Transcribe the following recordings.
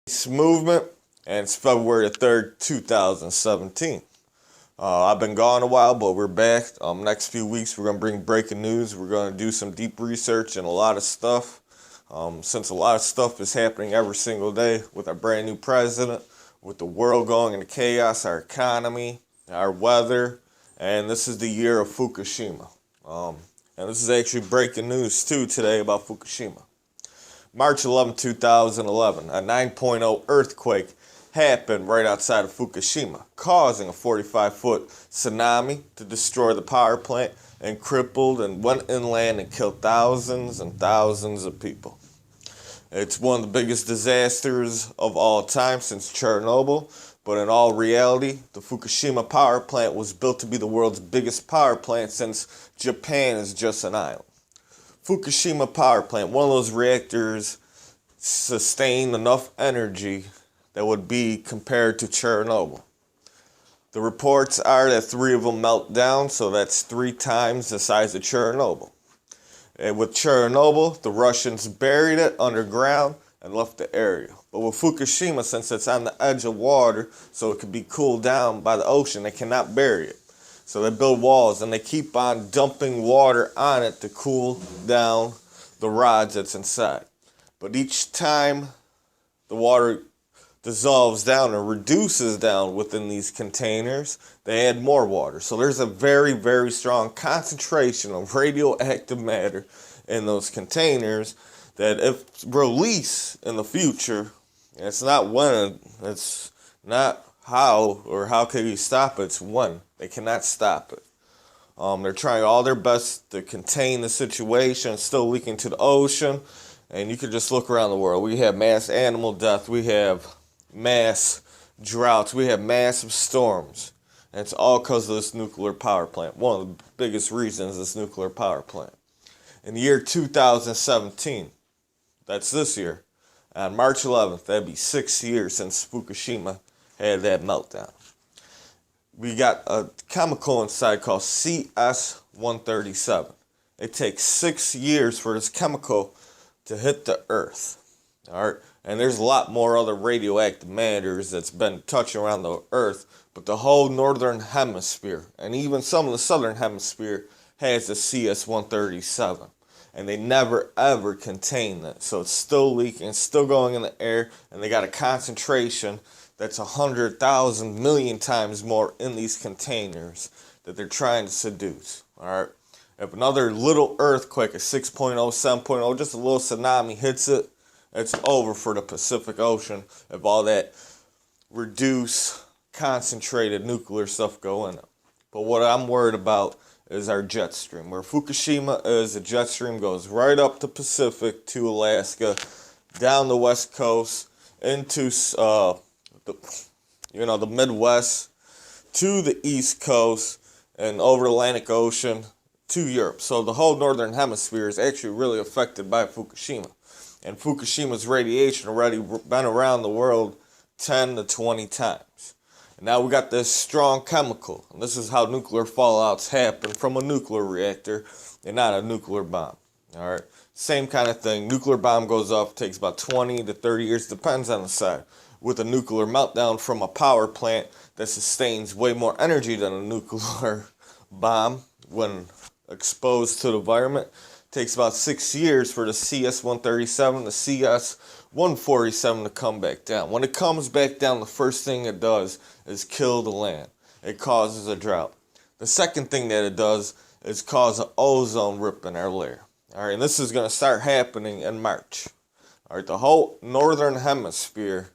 Movement, and it's February 3rd, 2017. I've been gone a while, but we're back. Next few weeks, we're going to bring breaking news. We're going to do some deep research and a lot of stuff. Since a lot of stuff is happening every single day with our brand new president, with the world going into chaos, our economy, our weather, and this is the year of Fukushima. And this is actually breaking news, too, today about Fukushima. March 11, 2011, a 9.0 earthquake happened right outside of Fukushima, causing a 45-foot tsunami to destroy the power plant and crippled and went inland and killed thousands and thousands of people. It's one of the biggest disasters of all time since Chernobyl, but in all reality, the Fukushima power plant was built to be the world's biggest power plant since Japan is just an island. Fukushima power plant, one of those reactors, sustained enough energy that would be compared to Chernobyl. The reports are that 3 of them melt down, so that's 3 times the size of Chernobyl. And with Chernobyl, the Russians buried it underground and left the area. But with Fukushima, since it's on the edge of water, so it could be cooled down by the ocean, they cannot bury it. So they build walls and they keep on dumping water on it to cool down the rods that's inside. But each time the water dissolves down or reduces down within these containers, they add more water. So there's a very, very strong concentration of radioactive matter in those containers that if released in the future, it's not when, it's not how or how can you stop it, it's when. They cannot stop it. They're trying all their best to contain the situation. It's still leaking to the ocean. And you can just look around the world. We have mass animal death. We have mass droughts. We have massive storms. And it's all because of this nuclear power plant. One of the biggest reasons is this nuclear power plant. In the year 2017, that's this year, on March 11th, that'd be 6 years since Fukushima had that meltdown. We got a chemical inside called CS-137. It takes 6 years for this chemical to hit the earth. All right, and there's a lot more other radioactive matters that's been touching around the earth, but the whole northern hemisphere and even some of the southern hemisphere has the CS-137, and they never ever contain that. So it's still leaking, it's still going in the air, and they got a concentration that's 100,000 million times more in these containers that they're trying to seduce. All right. If another little earthquake, a 6.0, 7.0, just a little tsunami hits it, it's over for the Pacific Ocean if all that reduced, concentrated nuclear stuff go in it. But what I'm worried about is our jet stream. Where Fukushima is, the jet stream goes right up the Pacific to Alaska, down the West Coast, into the Midwest, to the East Coast, and over the Atlantic Ocean to Europe. So the whole northern hemisphere is actually really affected by Fukushima. And Fukushima's radiation already been around the world 10 to 20 times. And now we got this strong chemical. And this is how nuclear fallouts happen from a nuclear reactor and not a nuclear bomb. All right. Same kind of thing. Nuclear bomb goes off, takes about 20 to 30 years, depends on the side. With a nuclear meltdown from a power plant that sustains way more energy than a nuclear bomb when exposed to the environment, takes about 6 years for the CS-137, the CS-147 to come back down. When it comes back down, the first thing it does is kill the land. It causes a drought. The second thing that it does is cause an ozone rip in our layer. All right, and this is going to start happening in March. All right, the whole northern hemisphere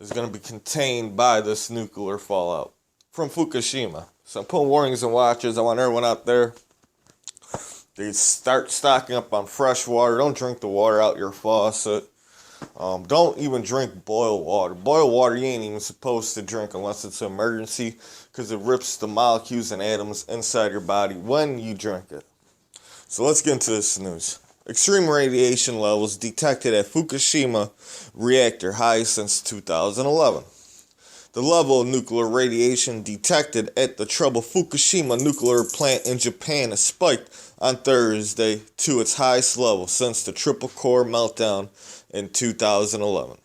is going to be contained by this nuclear fallout from Fukushima. So I'm putting warnings and watches. I want everyone out there to start stocking up on fresh water. Don't drink the water out your faucet. Don't even drink boiled water. Boiled water you ain't even supposed to drink unless it's an emergency, because it rips the molecules and atoms inside your body when you drink it. So let's get into this news. Extreme radiation levels detected at Fukushima reactor, highest since 2011. The level of nuclear radiation detected at the troubled Fukushima nuclear plant in Japan has spiked on Thursday to its highest level since the triple core meltdown in 2011.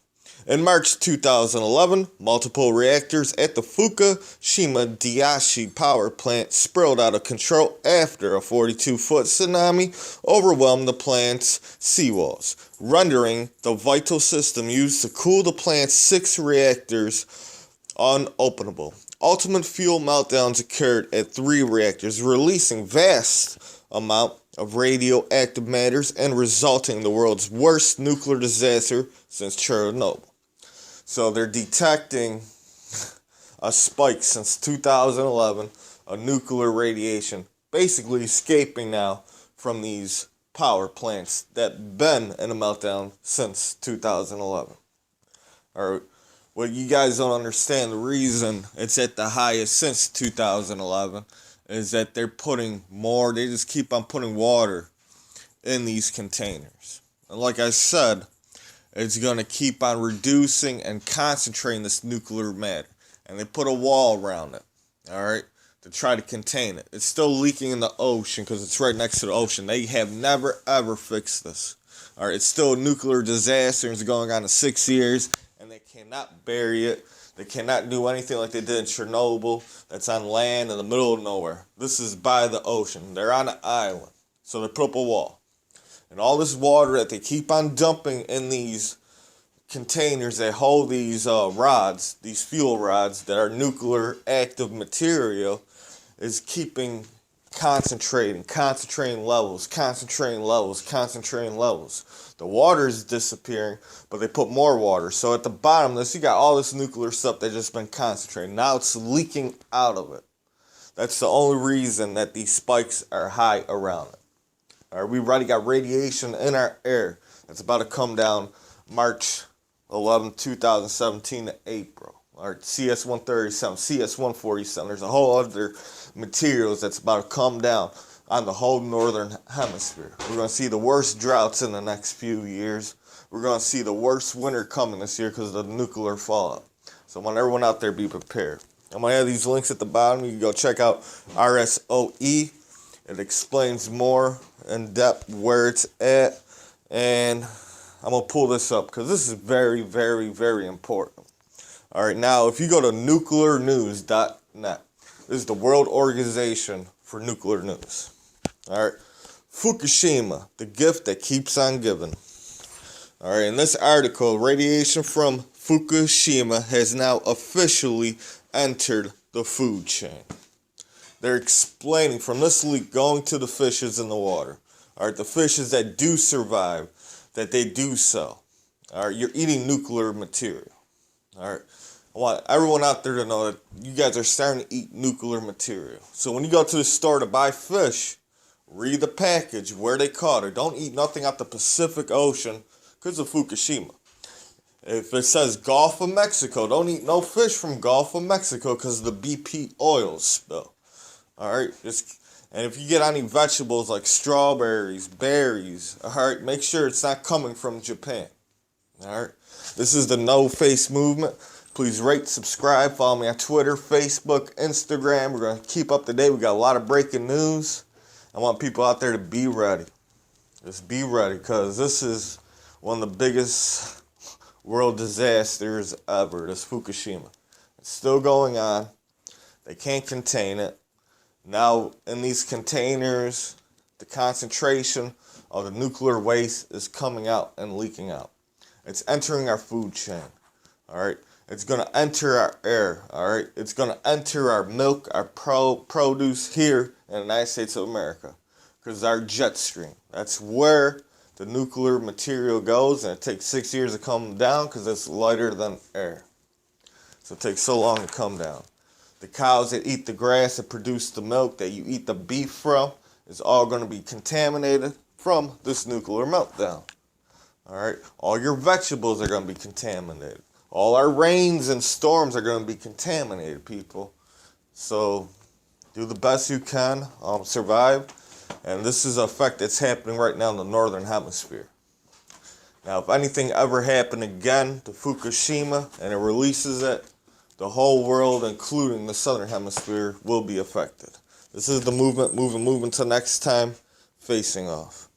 In March 2011, multiple reactors at the Fukushima Daiichi power plant spiraled out of control after a 42-foot tsunami overwhelmed the plant's seawalls, rendering the vital system used to cool the plant's 6 reactors unopenable. Ultimate fuel meltdowns occurred at 3 reactors, releasing vast amount of radioactive matters and resulting in the world's worst nuclear disaster since Chernobyl. So they're detecting a spike since 2011, a nuclear radiation basically escaping now from these power plants that been in a meltdown since 2011. Or what you guys don't understand, the reason it's at the highest since 2011 is that they just keep on putting water in these containers. And like I said, it's going to keep on reducing and concentrating this nuclear matter. And they put a wall around it, all right, to try to contain it. It's still leaking in the ocean because it's right next to the ocean. They have never, ever fixed this. All right, it's still a nuclear disaster. It's going on in 6 years, and they cannot bury it. They cannot do anything like they did in Chernobyl that's on land in the middle of nowhere. This is by the ocean. They're on an island, so they put up a wall. And all this water that they keep on dumping in these containers that hold these rods, these fuel rods that are nuclear active material, is keeping concentrating levels. The water is disappearing, but they put more water. So at the bottom of this, you got all this nuclear stuff that's just been concentrating. Now it's leaking out of it. That's the only reason that these spikes are high around it. All right, we already got radiation in our air that's about to come down March 11, 2017 to April. All right, CS-137, CS-147. There's a whole other materials that's about to come down on the whole northern hemisphere. We're going to see the worst droughts in the next few years. We're going to see the worst winter coming this year because of the nuclear fallout. So I want everyone out there to be prepared. I'm going to have these links at the bottom. You can go check out RSOE. It explains more in depth where it's at. And I'm going to pull this up because this is very, very, very important. All right, now if you go to nuclearnews.net, this is the World Organization for Nuclear News. All right, Fukushima, the gift that keeps on giving. All right, in this article, radiation from Fukushima has now officially entered the food chain. They're explaining from this leak going to the fishes in the water. All right, the fishes that do survive, that they do so. All right, you're eating nuclear material. All right, I want everyone out there to know that you guys are starting to eat nuclear material. So when you go to the store to buy fish, read the package, where they caught it. Don't eat nothing out the Pacific Ocean because of Fukushima. If it says Gulf of Mexico, don't eat no fish from Gulf of Mexico because of the BP oil spill. All right, and if you get any vegetables like strawberries, berries, all right, make sure it's not coming from Japan. All right, this is the No Face Movement. Please rate, subscribe, follow me on Twitter, Facebook, Instagram. We're going to keep up to date. We got a lot of breaking news. I want people out there to be ready. Just be ready because this is one of the biggest world disasters ever, this Fukushima. It's still going on. They can't contain it. Now, in these containers, the concentration of the nuclear waste is coming out and leaking out. It's entering our food chain, all right? It's going to enter our air, all right? It's going to enter our milk, our produce here in the United States of America because our jet stream. That's where the nuclear material goes, and it takes 6 years to come down because it's lighter than air. So it takes so long to come down. The cows that eat the grass that produce the milk that you eat the beef from is all going to be contaminated from this nuclear meltdown. All right, all your vegetables are going to be contaminated. All our rains and storms are going to be contaminated, people. So do the best you can, survive. And this is an effect that's happening right now in the northern hemisphere. Now, if anything ever happened again to Fukushima and it releases it, the whole world, including the southern hemisphere, will be affected. This is the movement. Till next time, facing off.